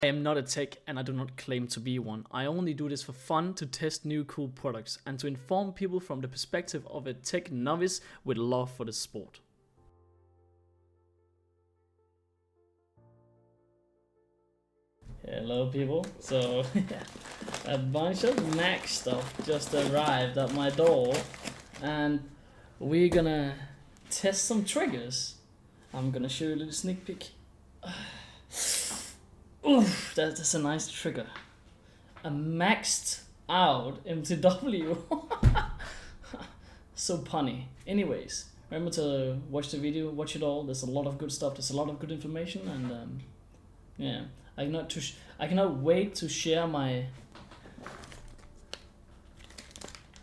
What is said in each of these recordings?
I am not a tech and I do not claim to be one. I only do this for fun, to test new cool products and to inform people from the perspective of a tech novice with love for the sport. Hello people, so a bunch of MAXX stuff just arrived at my door and we're gonna test some triggers. I'm gonna show you a little sneak peek. Oof, that's a nice trigger. A maxed out MTW. So punny. Anyways, remember to watch the video, watch it all. There's a lot of good stuff, there's a lot of good information, and yeah, I cannot wait to share my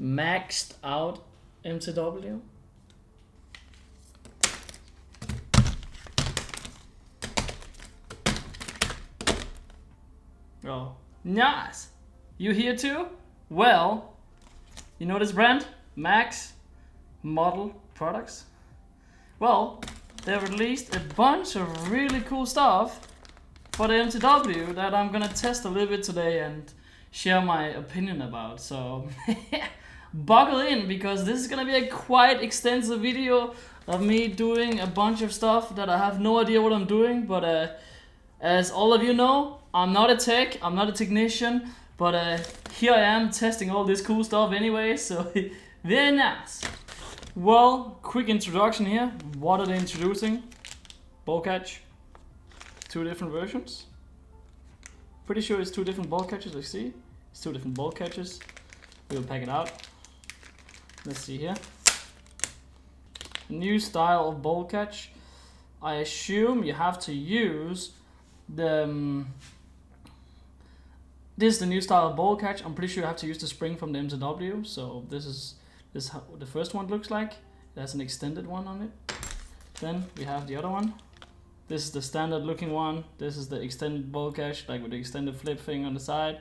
maxed out MTW. Oh, nice! You here too? Well, you know this brand? MAXX Model Products? Well, they released a bunch of really cool stuff for the MTW that I'm gonna test a little bit today and share my opinion about. So, buckle in, because this is gonna be a quite extensive video of me doing a bunch of stuff that I have no idea what I'm doing, but as all of you know, I'm not a tech, I'm not a technician, but here I am testing all this cool stuff anyway, so very nice. Well, quick introduction here. What are they introducing? Ball catch. 2 different versions. Pretty sure it's 2 different ball catches, I see. It's 2 different ball catches. We'll pack it out. Let's see here. New style of ball catch. I assume you have to use the this is the new style of ball catch. I'm pretty sure you have to use the spring from the MTW. So this is how the first one looks like. It has an extended one on it. Then we have the other one. This is the standard looking one. This is the extended ball catch, like with the extended flip thing on the side.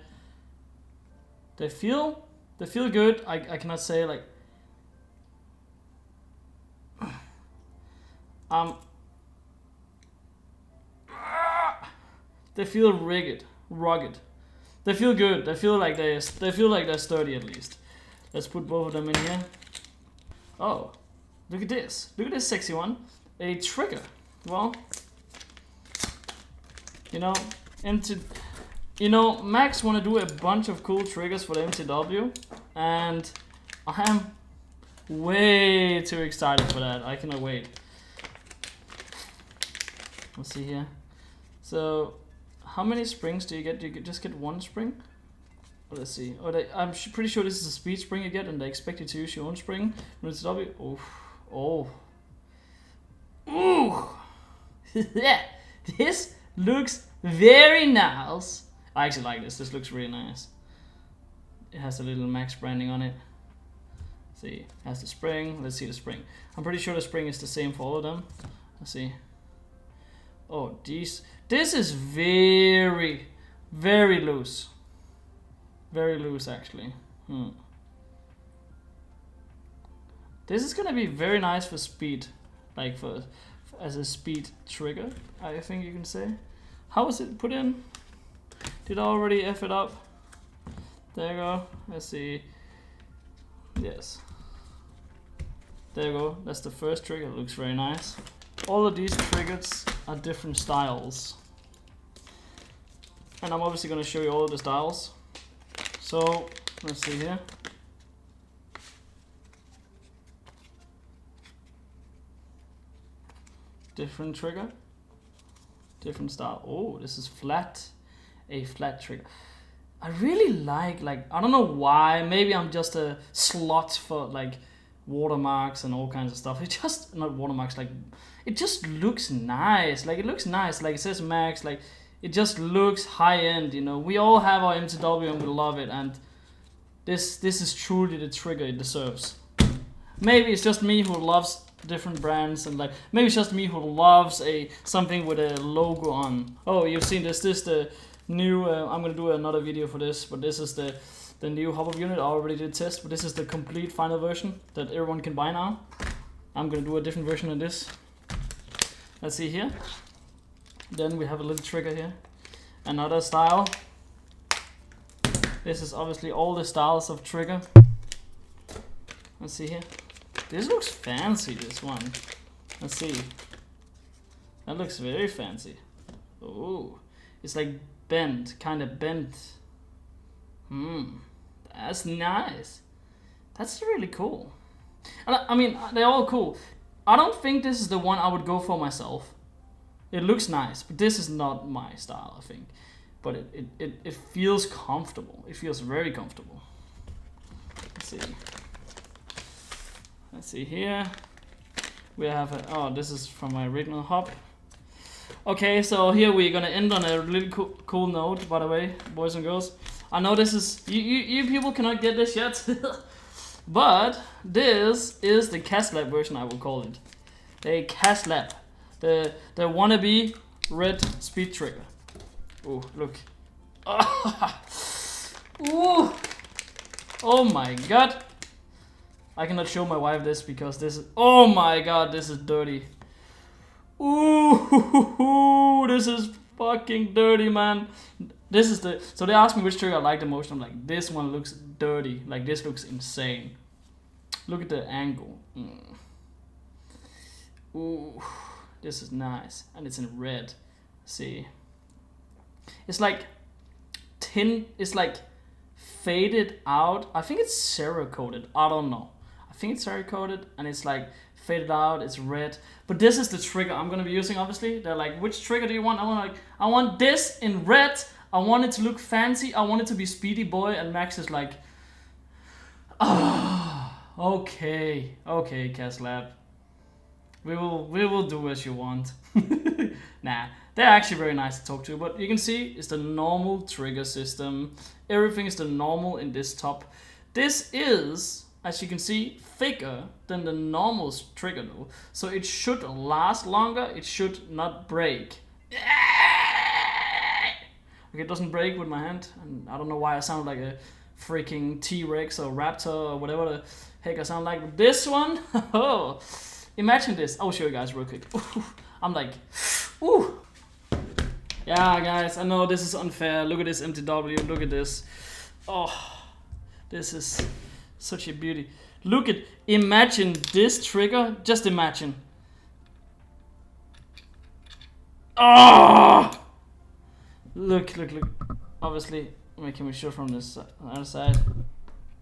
They feel good. I cannot say like they feel rugged. They feel good. They feel like they're sturdy at least. Let's put both of them in here. Oh, look at this. Look at this sexy one. A trigger. Well, you know, MAXX want to do a bunch of cool triggers for the MTW, and I am way too excited for that. I cannot wait. Let's see here. So, how many springs do you get? Do you just get 1 spring? Let's see. I'm pretty sure this is a speed spring you get, and they expect you to use your own spring. MTW. Oh. Ooh. Yeah. This looks very nice. I actually like this. This looks really nice. It has a little MAXX branding on it. Let's see. It has the spring. Let's see the spring. I'm pretty sure the spring is the same for all of them. Let's see. Oh, this is very, very loose. Very loose, actually. This is gonna be very nice for speed, like as a speed trigger, I think you can say. How was it put in? Did I already F it up? There you go. Let's see. Yes. There you go. That's the first trigger. It looks very nice. All of these triggers are different styles, and I'm obviously going to show you all of the styles. So let's see here. Different trigger, different style. Oh, this is flat, a flat trigger. I really like I don't know why, maybe I'm just a slut for like watermarks and all kinds of stuff. It just, not watermarks, like it just looks nice. Like it looks nice, like it says MAXX, like it just looks high end, you know. We all have our MTW and we love it, and this is truly the trigger it deserves. Maybe it's just me who loves different brands, and like maybe it's just me who loves something with a logo on. Oh, you've seen this. This is the new. I'm gonna do another video for this, but this is the new hop-up unit. I already did test, but this is the complete final version that everyone can buy now. I'm gonna do a different version of this. Let's see here. Then we have a little trigger here. Another style. This is obviously all the styles of trigger. Let's see here. This looks fancy, this one. Let's see. That looks very fancy. Oh, it's like bent, kind of bent. That's nice. That's really cool. And I mean, they're all cool. I don't think this is the one I would go for myself. It looks nice, but this is not my style, I think. But it feels comfortable. It feels very comfortable. Let's see. Let's see here. We have oh, this is from my original hop. Okay, so here we're gonna end on a really cool note, by the way, boys and girls. I know this is, you people cannot get this yet, but this is the Kaslab version, I will call it. The Kaslab, the wannabe red speed trigger. Oh, look. Ooh. Oh my god. I cannot show my wife this because this is, oh my god, this is dirty. Ooh, this is fucking dirty, man. This is the, so they asked me which trigger I like the most. I'm like, this one looks dirty. Like, this looks insane. Look at the angle. Ooh, this is nice. And it's in red. See. It's like it's like faded out. I think it's Cerakoted. I don't know. I think it's Cerakoted and it's like faded out. It's red. But this is the trigger I'm gonna be using. Obviously, they're like, which trigger do you want? I want this in red. I want it to look fancy. I want it to be Speedy Boy. And Max is like, okay, Kaslab. We will do as you want. Nah, they're actually very nice to talk to, but you can see it's the normal trigger system. Everything is the normal in this top. This is, as you can see, thicker than the normal trigger though. So it should last longer, it should not break. Okay, it doesn't break with my hand, and I don't know why I sound like a freaking T-Rex or Raptor or whatever the heck I sound like. But this one, oh, imagine this. I'll show you guys real quick. I'm like, ooh. Yeah, guys, I know this is unfair. Look at this MTW. Look at this. Oh, this is such a beauty. Look at, imagine this trigger. Just imagine. Oh, look. Obviously, making me show from this other side.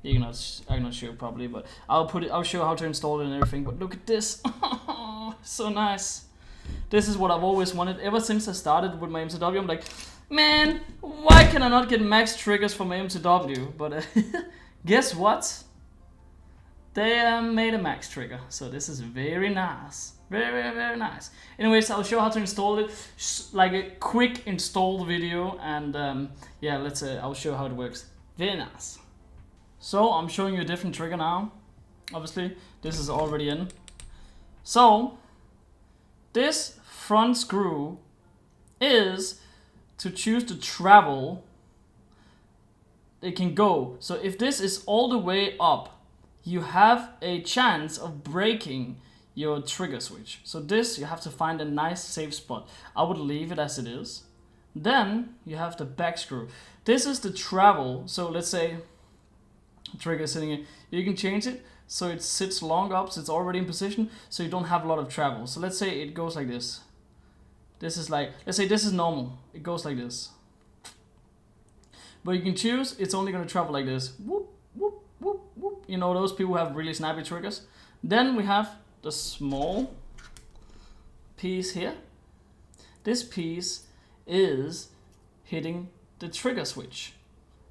I cannot show probably, but I'll show how to install it and everything. But look at this. So nice. This is what I've always wanted ever since I started with my MTW. I'm like, man, why can I not get MAXX triggers for my MTW? But guess what? They made a MAXX trigger, so this is very nice, very nice. Anyways, I'll show how to install it, like a quick install video, and yeah, I'll show how it works. Very nice. So I'm showing you a different trigger now. Obviously, this is already in. So this front screw is to choose the travel it can go. So if this is all the way up, you have a chance of breaking your trigger switch. So this, you have to find a nice safe spot. I would leave it as it is. Then you have the back screw. This is the travel. So let's say the trigger is sitting here. You can change it so it sits long up, so it's already in position, so you don't have a lot of travel. So let's say it goes like this. This is like, let's say this is normal. It goes like this. But you can choose, it's only going to travel like this. Whoop, whoop, whoop, whoop. You know, those people who have really snappy triggers. Then we have the small piece here. This piece is hitting the trigger switch.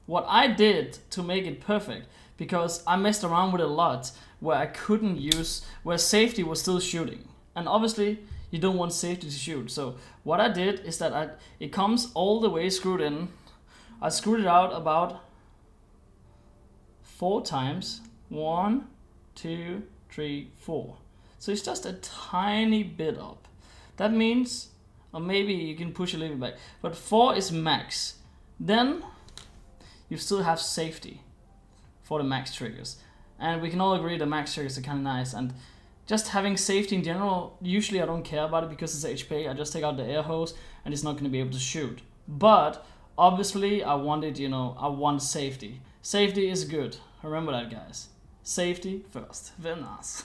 What I did to make it perfect, because I messed around with it a lot, where I couldn't use, where safety was still shooting. And obviously, you don't want safety to shoot. So what I did is that it comes all the way screwed in. I screwed it out about 4 times. 1, 2, 3, 4. So it's just a tiny bit up. That means, or maybe you can push a little bit back, but 4 is max. Then you still have safety for the MAXX triggers. And we can all agree the MAXX triggers are kind of nice. And just having safety in general, usually I don't care about it because it's HPA. I just take out the air hose and it's not going to be able to shoot. but obviously I wanted, you know, I want safety. Safety is good. Remember that, guys. Safety first. Very nice.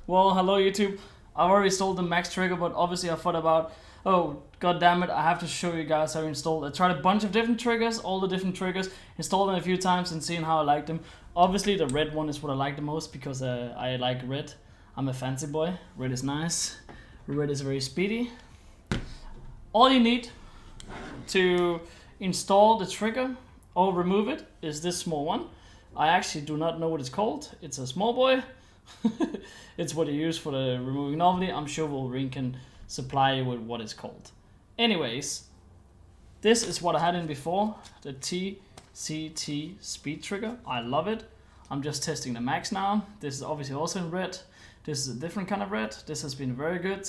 Well, hello YouTube. I've already installed the MAXX trigger, but obviously I thought about, oh god damn it, I have to show you guys how to install it. I tried a bunch of different triggers, all the different triggers, installed them a few times and seeing how I like them. Obviously the red one is what I like the most because I like red. I'm a fancy boy. Red is nice. Red is very speedy. All you need to install the trigger or remove it is this small one. I actually do not know what it's called. It's a small boy. It's what you use for the removing. Normally, I'm sure Wolverine can supply you with what it's called. Anyways, this is what I had in before, the TCT speed trigger. I love it. I'm just testing the MAXX now. This is obviously also in red. This is a different kind of red. This has been very good.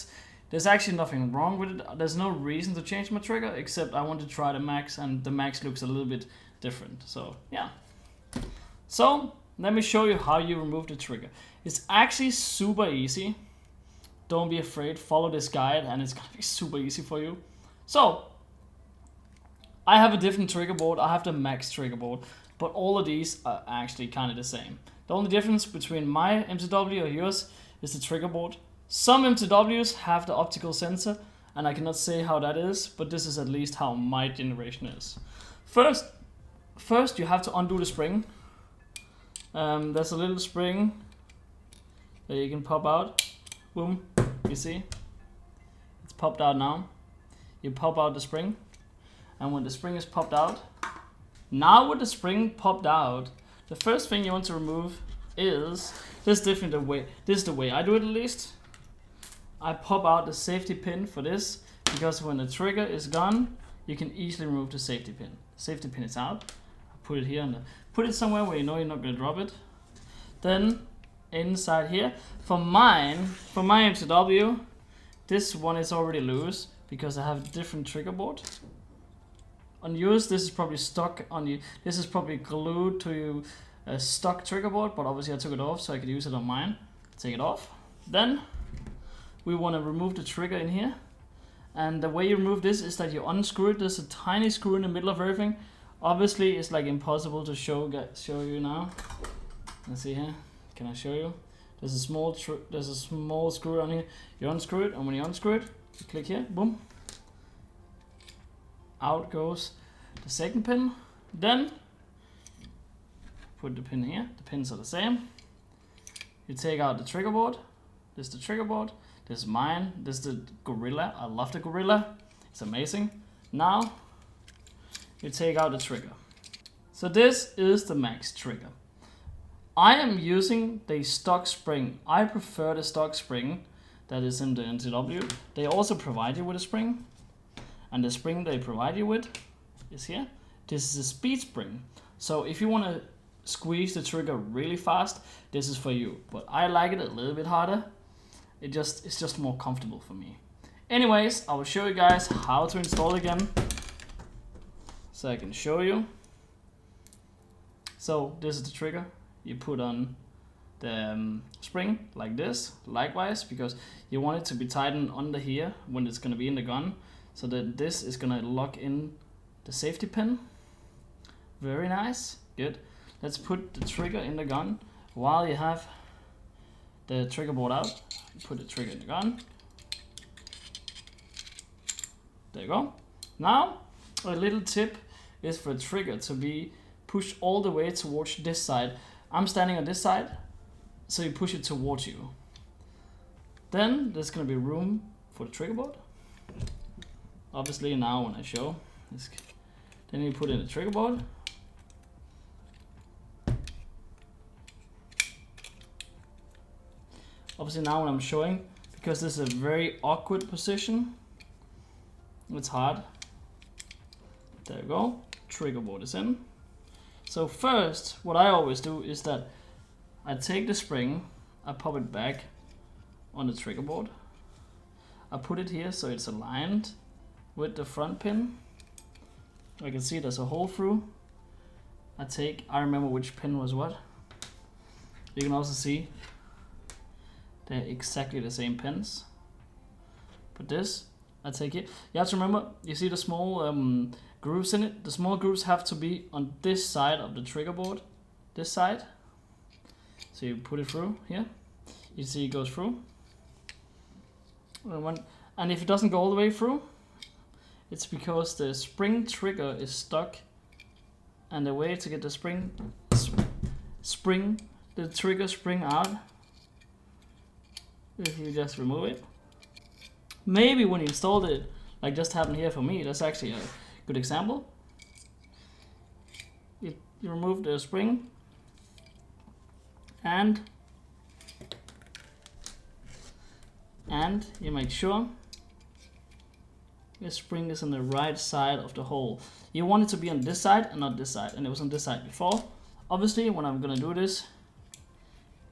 There's actually nothing wrong with it. There's no reason to change my trigger, except I want to try the MAXX, and the MAXX looks a little bit different. So yeah. So let me show you how you remove the trigger. It's actually super easy. Don't be afraid. Follow this guide, and it's gonna be super easy for you. So I have a different trigger board. I have the MAXX trigger board, but all of these are actually kind of the same. The only difference between my MTW or yours is the trigger board. Some MTWs have the optical sensor, and I cannot say how that is, but this is at least how my generation is. First you have to undo the spring. There's a little spring that you can pop out. Boom, you see? It's popped out now. You pop out the spring, and when the spring is popped out, now with the spring popped out, the first thing you want to remove is this is the way I do it at least. I pop out the safety pin for this, because when the trigger is gone, you can easily remove the safety pin. The safety pin is out. I put it here and put it somewhere where you know you're not gonna drop it. Then inside here, for my MTW, this one is already loose because I have a different trigger board. On yours, this is probably stuck on you. This is probably glued to a stock trigger board, but obviously I took it off so I could use it on mine. Take it off. Then we want to remove the trigger in here, and the way you remove this is that you unscrew it. There's a tiny screw in the middle of everything. Obviously it's like impossible to show you now. Let's see here. Can I show you? There's a small screw on here. You unscrew it, and when you unscrew it, you click here, boom. Out goes the second pin. Then put the pin here. The pins are the same. You take out the trigger board. This is the trigger board. This is mine. This is the Gorilla. I love the Gorilla. It's amazing. Now you take out the trigger. So this is the MAXX trigger. I am using the stock spring. I prefer the stock spring that is in the MTW. They also provide you with a spring, and the spring they provide you with is here. This is a speed spring. So if you want to squeeze the trigger really fast, this is for you. But I like it a little bit harder. It's just more comfortable for me. Anyways, I will show you guys how to install again, so I can show you. So this is the trigger. You put on the spring like this, likewise, because you want it to be tightened under here when it's going to be in the gun, so that this is going to lock in the safety pin. Very nice. Good. Let's put the trigger in the gun while you have the trigger board out. Put the trigger in the gun. There you go. Now a little tip is for the trigger to be pushed all the way towards this side. I'm standing on this side, so you push it towards you. Then there's gonna be room for the trigger board. Obviously now when I show this, then you put in the trigger board. Obviously now when I'm showing, because this is a very awkward position, it's hard. There you go, trigger board is in. So first, what I always do is that I take the spring, I pop it back on the trigger board. I put it here so it's aligned with the front pin. I can see there's a hole through. I remember which pin was what. You can also see they're exactly the same pins. Put this, I take it. You have to remember, you see the small grooves in it? The small grooves have to be on this side of the trigger board. This side. So you put it through here. You see it goes through. And if it doesn't go all the way through, it's because the spring trigger is stuck. And the way to get the the trigger spring out, if you just remove it. Maybe when you installed it, like just happened here for me, that's actually a good example. You remove the spring and you make sure the spring is on the right side of the hole. You want it to be on this side and not this side, and it was on this side before. Obviously, when I'm gonna do this,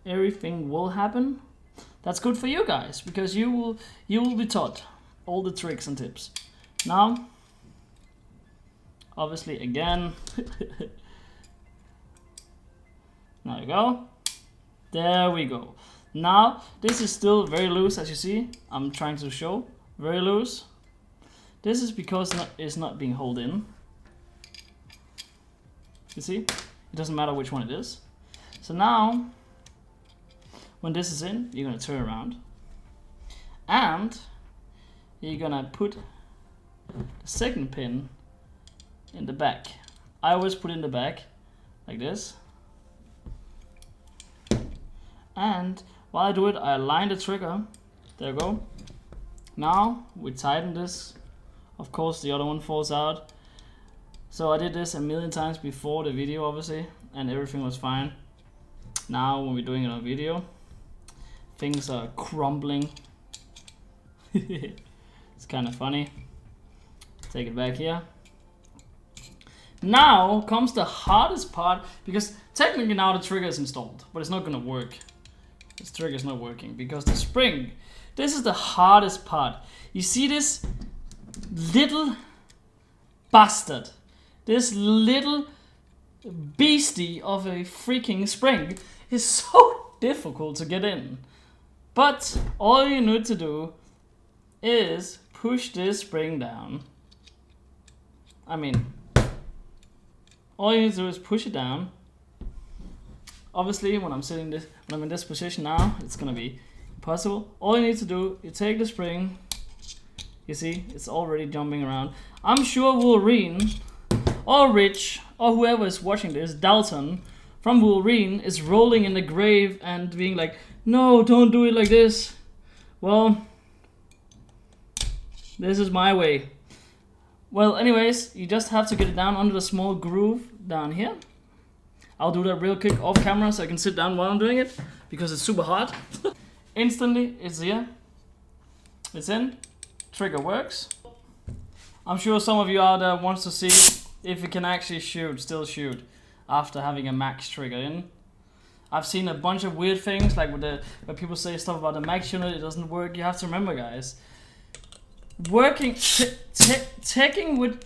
everything will happen. That's good for you guys, because you will be taught all the tricks and tips. Now, obviously again, there you go. There we go. Now, this is still very loose, as you see. I'm trying to show, very loose. This is because it's not being held in. You see? It doesn't matter which one it is. So now, when this is in, you're gonna turn around. And you're gonna put the second pin in the back. I always put in the back, like this. And while I do it, I align the trigger. There you go. Now, we tighten this. Of course, the other one falls out. So I did this a million times before the video, obviously, and everything was fine. Now, when we're doing it on video, things are crumbling. It's kind of funny. Take it back here. Now comes the hardest part, because technically now the trigger is installed, but it's not gonna work. This trigger is not working because the spring. This is the hardest part. You see this little bastard, this little beastie of a freaking spring is so difficult to get in. But all you need to do is push this spring down. I mean, all you need to do is push it down. Obviously, when I'm in this position now, it's gonna be impossible. All you need to do, you take the spring. You see, it's already jumping around. I'm sure Wolverine, or Rich, or whoever is watching this, Dalton from Wolverine, is rolling in the grave and being like, no, don't do it like this. Well, this is my way. Well, anyways, you just have to get it down under the small groove down here. I'll do that real quick off camera so I can sit down while I'm doing it, because it's super hard. Instantly, it's here. It's in. Trigger works. I'm sure some of you out there wants to see if it can actually still shoot after having a MAXX trigger in. I've seen a bunch of weird things, like where people say stuff about the MAXX unit, it doesn't work. You have to remember, guys, working, taking with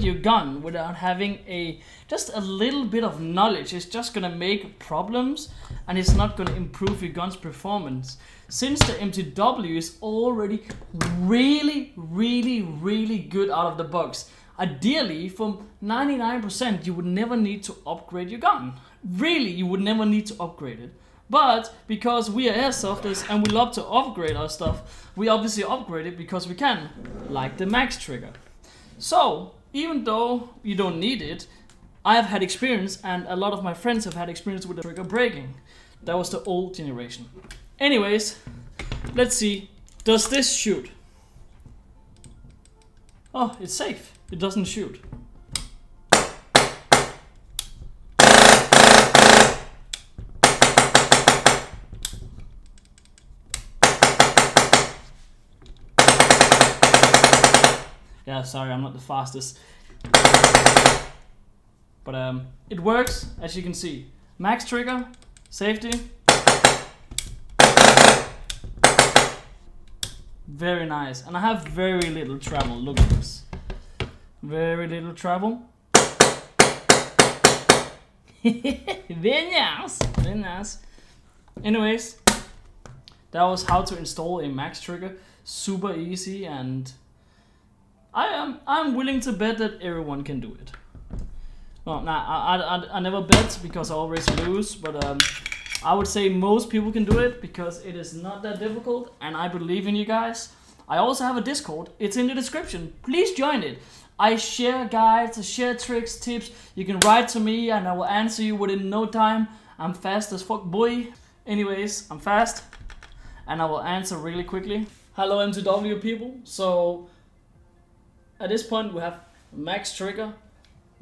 your gun without having just a little bit of knowledge is just gonna make problems, and it's not gonna improve your gun's performance. Since the MTW is already really good out of the box, ideally from 99% you would never need to upgrade your gun. Really, you would never need to upgrade it. But because we are airsofters and we love to upgrade our stuff, we obviously upgrade it because we can, like the MAXX trigger. So, even though you don't need it, I have had experience, and a lot of my friends have had experience with the trigger breaking. That was the old generation. Anyways, let's see. Does this shoot? Oh, it's safe. It doesn't shoot. Yeah, sorry, I'm not the fastest. But it works, as you can see. MAXX trigger, safety. Very nice. And I have very little travel. Look at this. Very little travel. Very nice. Very nice. Anyways, that was how to install a MAXX trigger. super easy, and I'm willing to bet that everyone can do it. Well, I never bet because I always lose, but I would say most people can do it because it is not that difficult, and I believe in you guys. I also have a Discord. It's in the description. Please join it. I share guides, I share tricks, tips. You can write to me and I will answer you within no time. I'm fast as fuck, boy. Anyways, I'm fast and I will answer really quickly. Hello MTW people. So at this point we have MAXX trigger,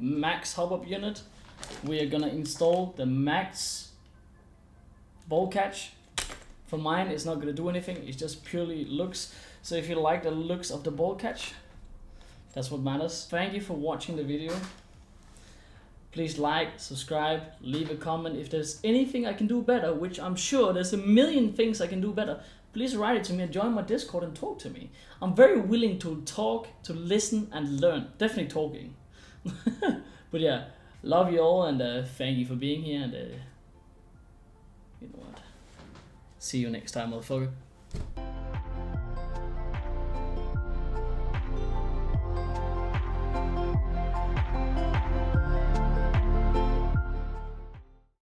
MAXX hop-up unit. We are gonna install the MAXX ball catch. For mine, it's not gonna do anything. It just purely looks. So if you like the looks of the ball catch, that's what matters. Thank you for watching the video. Please like, subscribe, leave a comment. If there's anything I can do better, which I'm sure there's a million things I can do better, please write it to me and join my Discord and talk to me. I'm very willing to talk, to listen and learn. Definitely talking. But yeah, love you all, and thank you for being here, and you know what? See you next time, motherfucker.